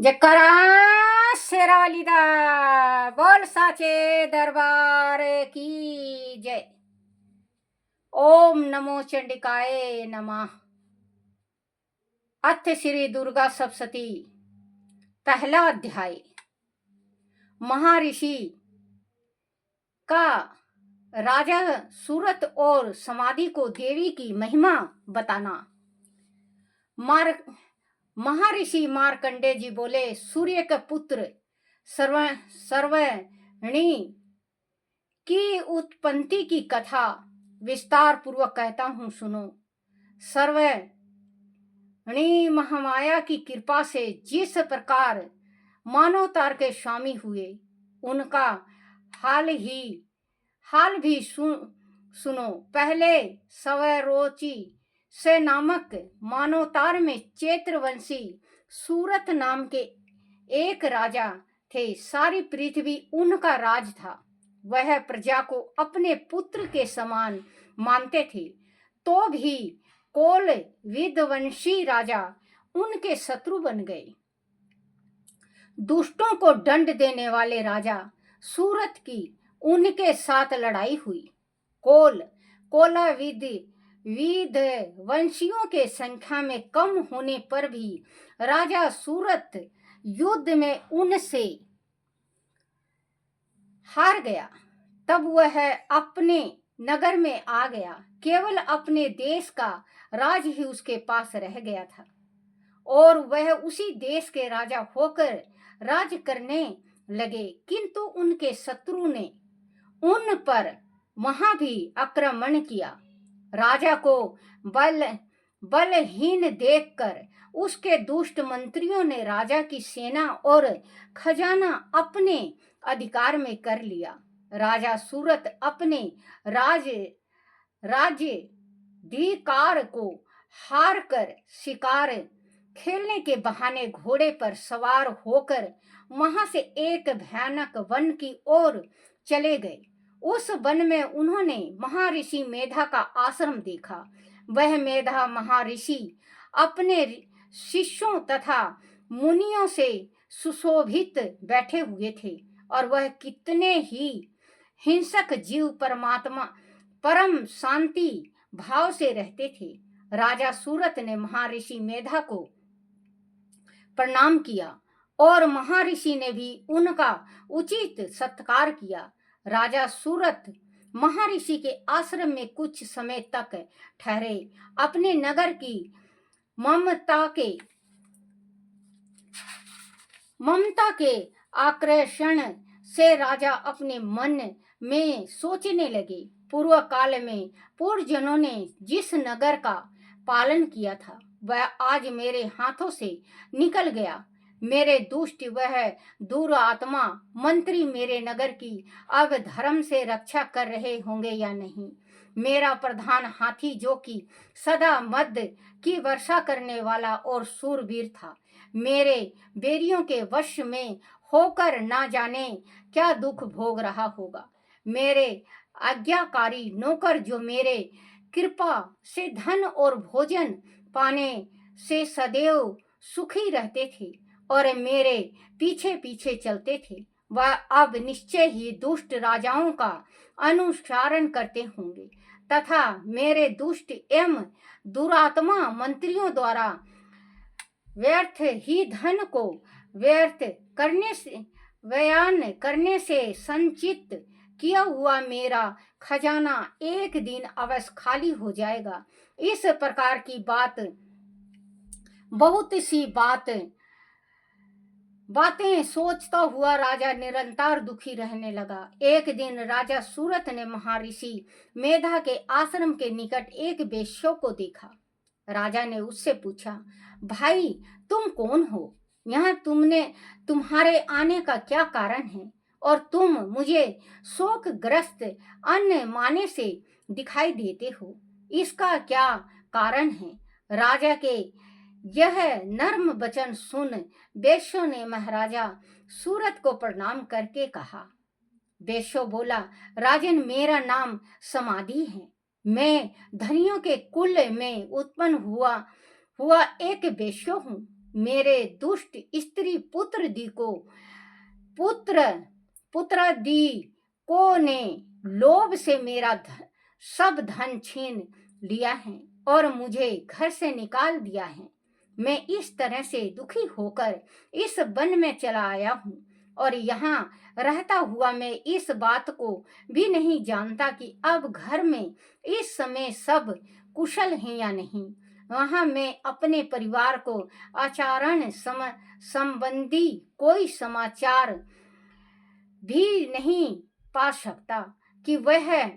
जकरा शेरावाली दा बोल साचे दरबार की जय। ओम नमो चंडिकाय नमः। अथ श्री दुर्गा सप्तशती। पहला अध्याय। महर्षि का राजा सूरत और समाधि को देवी की महिमा बताना। महर्षि मार्कंडेय जी बोले, सूर्य के पुत्र सर्वणी की उत्पत्ति की कथा विस्तार पूर्वक कहता हूँ, सुनो। सर्वणी महामाया की कृपा से जिस प्रकार मानवतार के स्वामी हुए, उनका हाल भी सुनो। पहले सवरोची से नामक मानवतार में चैत्रवंशी सूरत नाम के एक राजा थे। सारी पृथ्वी उनका राज था। वह प्रजा को अपने पुत्र के समान मानते थे, तो भी कोल विध्वंसी राजा उनके शत्रु बन गए। दुष्टों को दंड देने वाले राजा सूरत की उनके साथ लड़ाई हुई। कोला विध्वंसियों के संख्या में कम होने पर भी राजा सूरत युद्ध में उनसे हार गया। तब वह अपने नगर में आ गया। केवल अपने देश का राज ही उसके पास रह गया था और वह उसी देश के राजा होकर राज करने लगे। किंतु उनके शत्रु ने उन पर वहां भी आक्रमण किया। राजा को बलहीन देखकर उसके दुष्ट मंत्रियों ने राजा की सेना और खजाना अपने अधिकार में कर लिया। राजा सूरत अपने राज्याधिकार को हार कर शिकार खेलने के बहाने घोड़े पर सवार होकर वहां से एक भयानक वन की ओर चले गए। उस वन में उन्होंने महर्षि मेधा का आश्रम देखा। वह मेधा महर्षि अपने शिष्यों तथा मुनियों से सुशोभित बैठे हुए थे और वह कितने ही हिंसक जीव परम शांति भाव से रहते थे। राजा सूरत ने महर्षि मेधा को प्रणाम किया और महर्षि ने भी उनका उचित सत्कार किया। राजा सूरत महर्षि के आश्रम में कुछ समय तक ठहरे। अपने नगर की ममता के आकर्षण से राजा अपने मन में सोचने लगे, पूर्व काल में पूर्वजनों ने जिस नगर का पालन किया था वह आज मेरे हाथों से निकल गया। मेरे दुष्ट वह दुरात्मा मंत्री मेरे नगर की अब धर्म से रक्षा कर रहे होंगे या नहीं। मेरा प्रधान हाथी, जो कि सदा मद की वर्षा करने वाला और शूरवीर था, मेरे बैरियों के वश में होकर ना जाने क्या दुख भोग रहा होगा। मेरे आज्ञाकारी नौकर, जो मेरे कृपा से धन और भोजन पाने से सदैव सुखी रहते थे और मेरे पीछे पीछे चलते थे, वह अब निश्चय ही दुष्ट राजाओं का अनुसरण करते होंगे तथा मेरे दुष्ट एवं दुरात्मा मंत्रियों द्वारा व्यर्थ ही धन को व्यर्थ व्ययन करने से संचित किया हुआ मेरा खजाना एक दिन अवश्य खाली हो जाएगा। इस प्रकार की बहुत सी बातें सोचता हुआ राजा निरंतर दुखी रहने लगा। एक दिन राजा सूरत ने महर्षि मेधा के आश्रम के निकट एक वेश्या को देखा। राजा ने उससे पूछा, भाई तुम कौन हो? यहाँ तुम्हारे आने का क्या कारण है और तुम मुझे शोकग्रस्त अन्य माने से दिखाई देते हो, इसका क्या कारण है? राजा के यह नर्म वचन सुन वेश्या ने महाराजा सूरत को प्रणाम करके कहा। वेश्या बोला, राजन, मेरा नाम समाधि है। मैं धनियों के कुल में उत्पन्न हुआ एक वेश्या हूँ। मेरे दुष्ट स्त्री पुत्र दी को ने लोभ से मेरा सब धन छीन लिया है और मुझे घर से निकाल दिया है। मैं इस तरह से दुखी होकर इस वन में चला आया हूँ और यहाँ रहता हुआ मैं इस बात को भी नहीं जानता कि अब घर में इस समय सब कुशल हैं या नहीं। वहाँ मैं अपने परिवार को आचरण संबंधी कोई समाचार भी नहीं पा सकता कि वह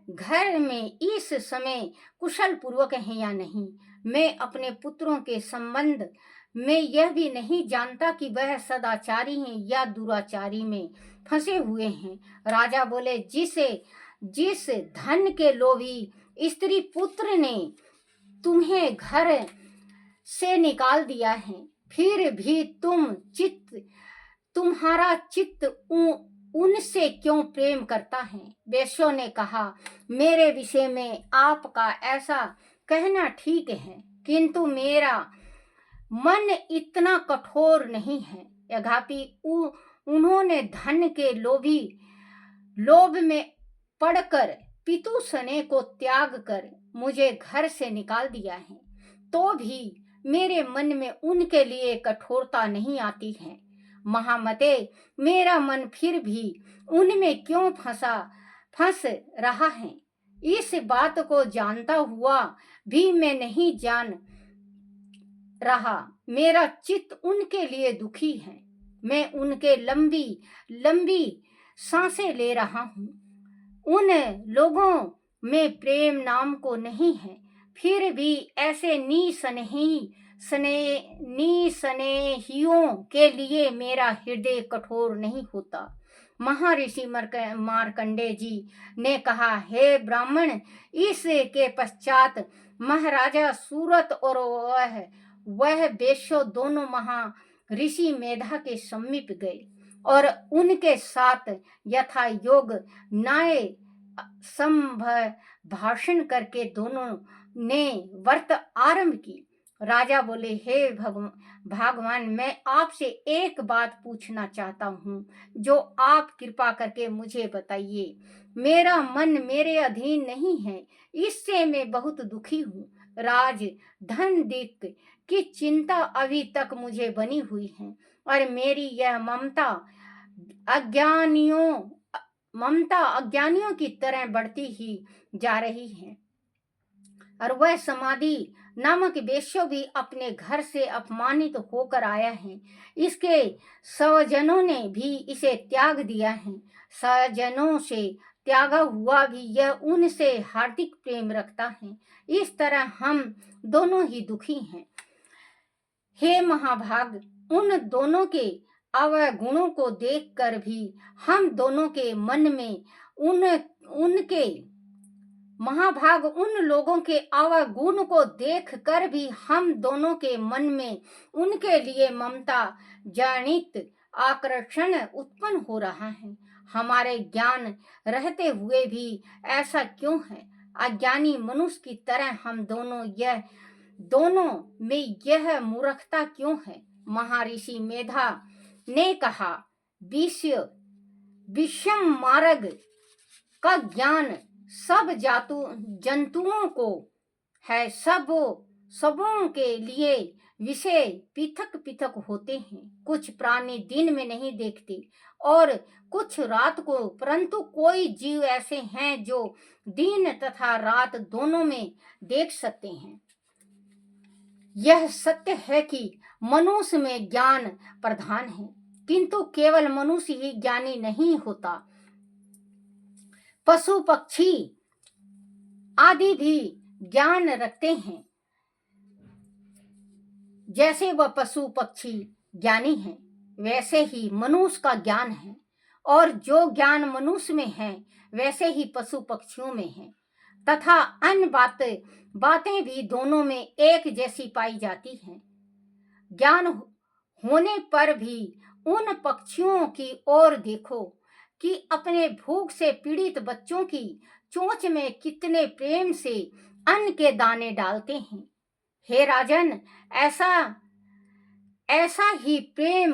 घर में इस समय कुशल पूर्वक है या नहीं। मैं अपने पुत्रों के संबंध में यह भी नहीं जानता कि वह सदाचारी हैं या दुराचारी में फंसे हुए हैं। राजा बोले, जिस धन के लोभी स्त्री पुत्र ने तुम्हें घर से निकाल दिया है, फिर भी तुम्हारा चित्त उनसे क्यों प्रेम करता है। वेश्यों ने कहा, मेरे विषय में आपका ऐसा कहना ठीक है, किंतु मेरा मन इतना कठोर नहीं है। यद्यपि उन्होंने धन के लोभ में पड़कर पितु स्नेह को त्याग कर मुझे घर से निकाल दिया है, तो भी मेरे मन में उनके लिए कठोरता नहीं आती है। महामते, मेरा मन फिर भी उनमें क्यों फंस रहा है। इस बात को जानता हुआ भी मैं नहीं जान रहा। मेरा चित्त उनके लिए दुखी है। मैं उनके लंबी सांसें ले रहा हूँ। उन लोगों में प्रेम नाम को नहीं है, फिर भी ऐसे निस्नेहियों के लिए मेरा हृदय कठोर नहीं होता। महर्षि मार्कंडेय जी ने कहा, हे ब्राह्मण, इसके पश्चात महाराजा सूरत और वह वेश्या दोनों महर्षि मेधा के समीप गए और उनके साथ यथा योग न्याय संभाषण करके दोनों ने व्रत आरंभ की। राजा बोले, हे भगवान, मैं आपसे एक बात पूछना चाहता हूँ, जो आप कृपा करके मुझे बताइए। मेरा मन मेरे अधीन नहीं है, इससे मैं बहुत दुखी हूँ। राज धन दिक की चिंता अभी तक मुझे बनी हुई है और मेरी यह ममता अज्ञानियों की तरह बढ़ती ही जा रही है। और वह समाधि नामक वेश्या भी अपने घर से अपमानित होकर आया है। इसके स्वजनों ने भी इसे त्याग दिया है। स्वजनों से त्यागा हुआ भी यह उनसे हार्दिक प्रेम रखता है। इस तरह हम दोनों ही दुखी हैं। हे महाभाग, उन दोनों के अवगुणों को देखकर भी हम दोनों के मन में उनके महाभाग उन लोगों के अवगुण को देखकर भी हम दोनों के मन में उनके लिए ममता जनित आकर्षण उत्पन्न हो रहा है। हमारे ज्ञान रहते हुए भी ऐसा क्यों है। अज्ञानी मनुष्य की तरह हम दोनों में यह मूर्खता क्यों है। महर्षि मेधा ने कहा, विषम मार्ग का ज्ञान सब जंतुओं को है। सबों के लिए विषय पृथक पृथक होते हैं। कुछ प्राणी दिन में नहीं देखते और कुछ रात को, परंतु कोई जीव ऐसे हैं जो दिन तथा रात दोनों में देख सकते हैं। यह सत्य है कि मनुष्य में ज्ञान प्रधान है, किंतु केवल मनुष्य ही ज्ञानी नहीं होता। पशु पक्षी आदि भी ज्ञान रखते हैं। जैसे वह पशु पक्षी ज्ञानी है, वैसे ही मनुष्य का ज्ञान है, और जो ज्ञान मनुष्य में है वैसे ही पशु पक्षियों में है, तथा अन्य बातें भी दोनों में एक जैसी पाई जाती हैं। ज्ञान होने पर भी उन पक्षियों की ओर देखो कि अपने भूख से पीड़ित बच्चों की चोंच में कितने प्रेम से अन्न के दाने डालते हैं। हे राजन, ऐसा ऐसा ही प्रेम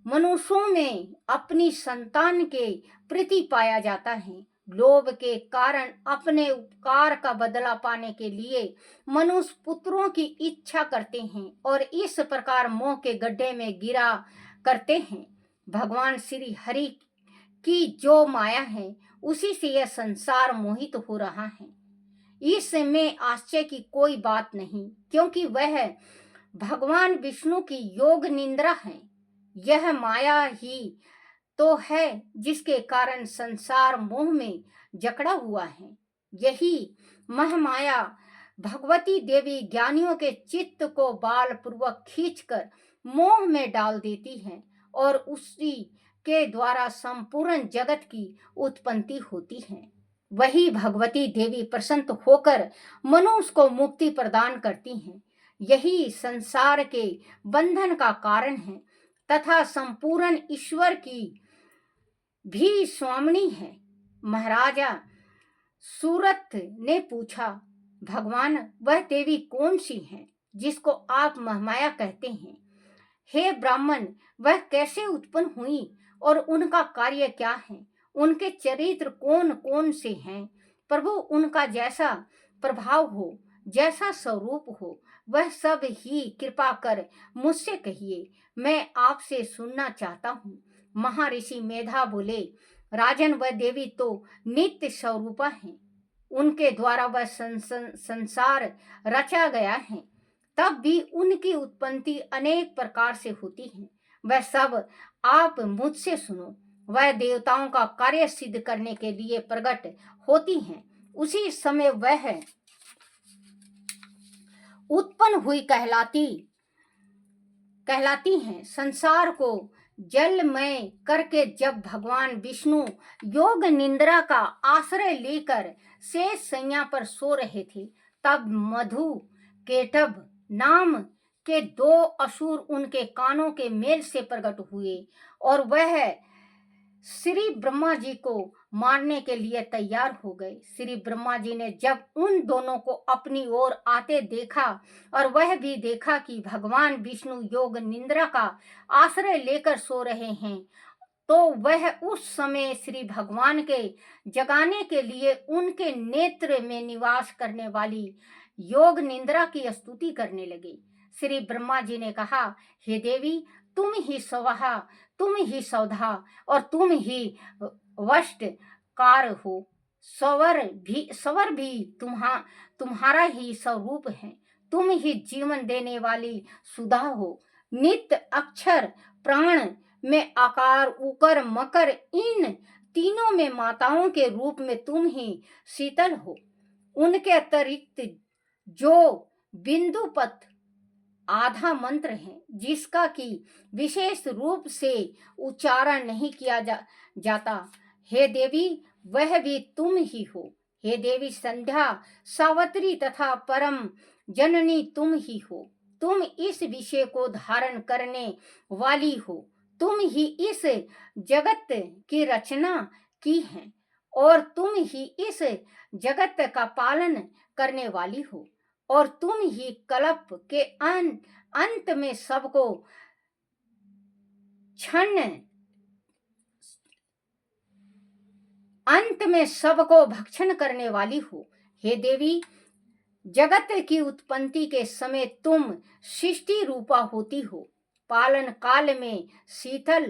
मनुष्यों में अपनी संतान के प्रति पाया जाता है। लोभ के कारण अपने उपकार का बदला पाने के लिए मनुष्य पुत्रों की इच्छा करते हैं और इस प्रकार मोह के गड्ढे में गिरा करते हैं। भगवान श्री हरि की जो माया है उसी से यह संसार मोहित हो रहा है। इसमें आश्चर्य की कोई बात नहीं, क्योंकि वह भगवान विष्णु की योग निंद्रा है। यह माया ही तो है जिसके कारण संसार मोह में जकड़ा हुआ है। यही महामाया भगवती देवी ज्ञानियों के चित्त को बाल पूर्वक खींचकर मोह में डाल देती है और उसी के द्वारा संपूर्ण जगत की उत्पत्ति होती है। वही भगवती देवी प्रसन्न होकर मनुष्य को मुक्ति प्रदान करती हैं। यही संसार के बंधन का कारण है तथा संपूर्ण ईश्वर की भी स्वामिनी है। महाराजा सूरत ने पूछा, भगवान, वह देवी कौन सी है जिसको आप महामाया कहते हैं? हे ब्राह्मण, वह कैसे उत्पन्न हुई और उनका कार्य क्या है? उनके चरित्र कौन कौन से हैं? प्रभु, उनका जैसा प्रभाव हो, जैसा स्वरूप हो, वह सब ही कृपा कर मुझसे कहिए, मैं आपसे सुनना चाहता हूँ। महर्षि मेधा बोले, राजन, वह देवी तो नित्य स्वरूपा है। उनके द्वारा वह संसार रचा गया है। तब भी उनकी उत्पत्ति अनेक प्रकार से होती है। वह सब आप मुझसे सुनो। वह देवताओं का कार्य सिद्ध करने के लिए प्रकट होती हैं। उसी समय वह उत्पन्न हुई कहलाती हैं। संसार को जलमय करके जब भगवान विष्णु योग निंद्रा का आश्रय लेकर शेष शैया पर सो रहे थे, तब मधु केटभ नाम के दो असुर उनके कानों के मेल से प्रकट हुए और वह श्री ब्रह्मा जी को मारने के लिए तैयार हो गए। श्री ब्रह्मा जी ने जब उन दोनों को अपनी ओर आते देखा और वह भी देखा कि भगवान विष्णु योग निंद्रा का आश्रय लेकर सो रहे हैं, तो वह उस समय श्री भगवान के जगाने के लिए उनके नेत्र में निवास करने वाली योग निंद्रा की स्तुति करने लगे। श्री ब्रह्मा जी ने कहा, हे देवी, तुम ही स्वाहा, तुम ही सौधा और तुम ही वष्ट कार हो। स्वर भी तुम्हारा ही स्वरूप है। तुम ही जीवन देने वाली सुधा हो। नित्य अक्षर प्राण में आकार उकर मकर, इन तीनों में माताओं के रूप में तुम ही शीतल हो। उनके अतिरिक्त जो बिंदुपत आधा मंत्र है, जिसका कि विशेष रूप से उच्चारण नहीं किया जाता, हे देवी, वह भी तुम ही हो। हे देवी संध्या, सावित्री तथा परम जननी तुम ही हो। तुम इस विषय को धारण करने वाली हो। तुम ही इस जगत की रचना की है और तुम ही इस जगत का पालन करने वाली हो और तुम ही कल्प के अंत में सबको भक्षण करने वाली हो। हे देवी, जगत की उत्पत्ति के समय तुम सृष्टि रूपा होती हो, पालन काल में शीतल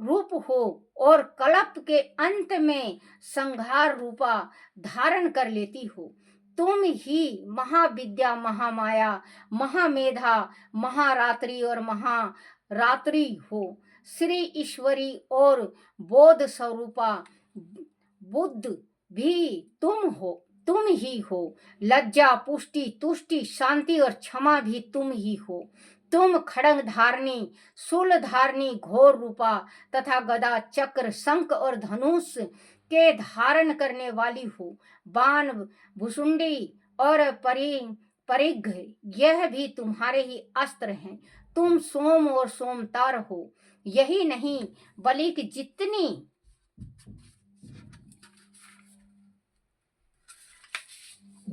रूप हो और कल्प के अंत में संहार रूपा धारण कर लेती हो। तुम ही महाविद्या, महामाया, महामेधा, महारात्रि और महारात्रि हो। श्री ईश्वरी और बोध स्वरूपा बुद्ध भी तुम ही हो। लज्जा, पुष्टि, तुष्टि, शांति और क्षमा भी तुम ही हो। तुम खड्ग धारणी, शूल धारणी, घोर रूपा तथा गदा, चक्र, शंख और धनुष के धारण करने वाली हो। बाण, भुसुंडी और परिघ, यह भी तुम्हारे ही अस्त्र हैं। तुम सोम और सोमतार हो। यही नहीं, बल्कि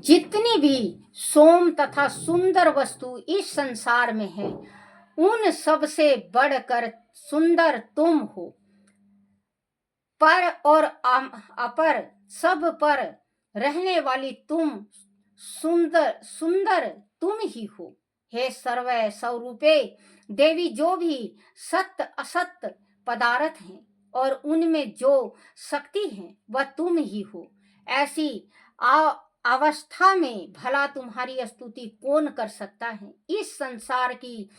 जितनी भी सोम तथा सुंदर वस्तु इस संसार में है, उन सब से बढ़कर सुंदर तुम हो। पर और अपर सब पर रहने वाली तुम सुंदर सुंदर तुम ही हो। हे सर्वै स्वरूपे देवी, जो भी सत्य असत्य पदार्थ हैं और उनमें जो शक्ति है वह तुम ही हो। ऐसी अवस्था में भला तुम्हारी स्तुति कौन कर सकता है। इस संसार की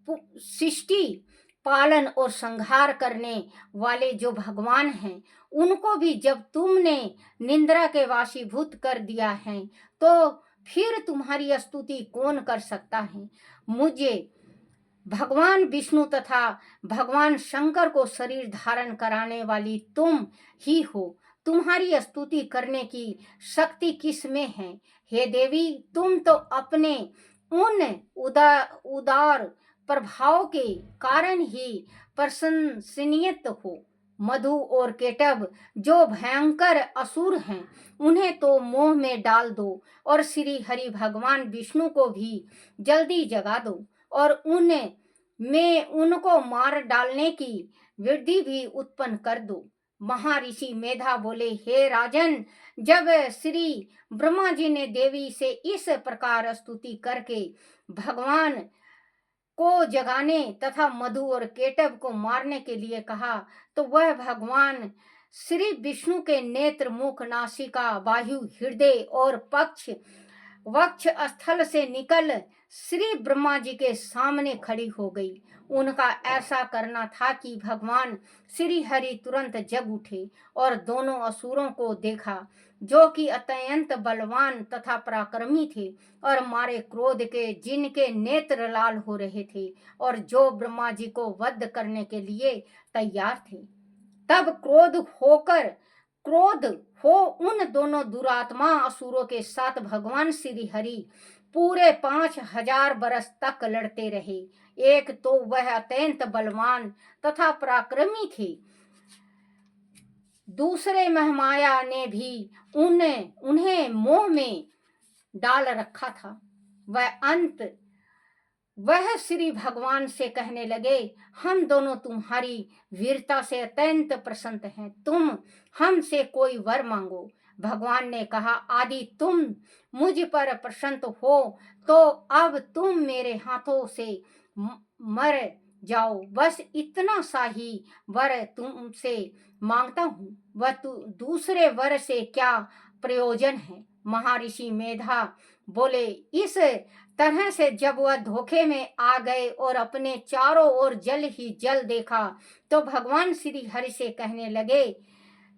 सृष्टि पालन और संहार करने वाले जो भगवान हैं, उनको भी जब तुमने निंद्रा के वाशीभूत कर दिया है, तो फिर तुम्हारी स्तुति कौन कर सकता है। मुझे भगवान विष्णु तथा भगवान शंकर को शरीर धारण कराने वाली तुम ही हो। तुम्हारी स्तुति करने की शक्ति किस में है। हे देवी, तुम तो अपने उन उदार प्रभाव के कारण ही प्रशंसनीय हो। मधु और केटव जो भयंकर असुर हैं, उन्हें तो मोह में डाल दो और श्री हरि भगवान विष्णु को भी जल्दी जगा दो और उनमें उनको मार डालने की वृद्धि भी उत्पन्न कर दो। महर्षि मेधा बोले, हे राजन, जब श्री ब्रह्मा जी ने देवी से इस प्रकार स्तुति करके भगवान को जगाने तथा मधु और केटव को मारने के लिए कहा, तो वह भगवान श्री विष्णु के नेत्र, मुख, नासिका, बाहु, हृदय और वक्ष स्थल से निकल श्री ब्रह्मा जी के सामने खड़ी हो गई। उनका ऐसा करना था कि भगवान श्री हरि तुरंत जग उठे और दोनों असुरों को देखा, जो कि अत्यंत बलवान तथा पराक्रमी थे और मारे क्रोध के, जिनके नेत्र लाल हो रहे थे और जो ब्रह्मा जी को वध करने के लिए तैयार थे। तब क्रोध हो उन दोनों दुरात्मा असुरों के साथ भगवान श्री हरि पूरे 5000 बरस तक लड़ते रहे। एक तो वह अत्यंत बलवान तथा पराक्रमी थे, दूसरे महामाया ने भी उन्हें मोह में डाल रखा था। वह श्री भगवान से कहने लगे, हम दोनों तुम्हारी वीरता से अत्यंत प्रसन्न हैं, तुम हमसे कोई वर मांगो। भगवान ने कहा, आदि तुम मुझ पर प्रसन्न हो तो अब तुम मेरे हाथों से मर जाओ। बस इतना सा ही वर तुमसे मांगता हूँ, वह दूसरे वर से क्या प्रयोजन है। महर्षि मेधा बोले, इस तरह से जब वह धोखे में आ गए और अपने चारों ओर जल ही जल देखा, तो भगवान श्री हरि से कहने लगे,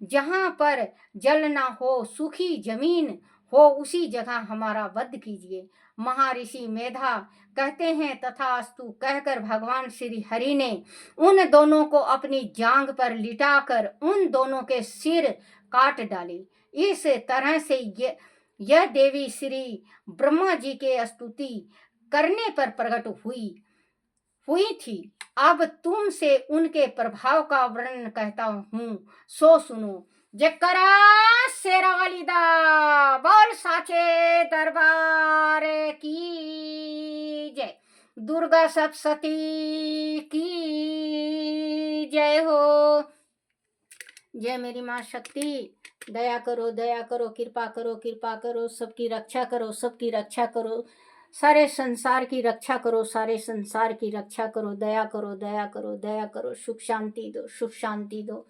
जहां पर जल ना हो, सूखी जमीन हो, उसी जगह हमारा वध कीजिए। महर्षि मेधा कहते हैं, तथास्तु कहकर भगवान श्री हरि ने उन दोनों को अपनी जांघ पर लिटाकर उन दोनों के सिर काट डाले। इस तरह से यह देवी श्री ब्रह्मा जी के स्तुति करने पर प्रकट हुई थी। अब तुमसे उनके प्रभाव का वर्णन कहता हूँ, सो सुनो। जकरा शेरावाली दा, बोल साचे दरबार की जय। दुर्गा सप्तशती की जय हो। जय मेरी माँ शक्ति। दया करो, दया करो, कृपा करो, कृपा करो, सबकी रक्षा करो, सबकी रक्षा करो, सारे संसार की रक्षा करो, सारे संसार की रक्षा करो। दया करो, दया करो, दया करो, सुख शांति दो, सुख शांति दो।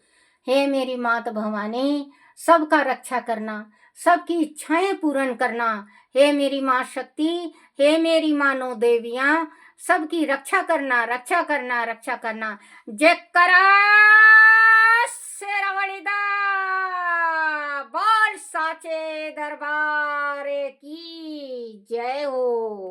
हे मेरी मात भवानी, सबका रक्षा करना, सबकी इच्छाएं पूर्ण करना। हे मेरी माँ शक्ति, हे मेरी मानो देवियां, सबकी रक्षा करना, रक्षा करना, रक्षा करना। जय करा शेरावाली दा, बोल साचे दरबार की जय हो।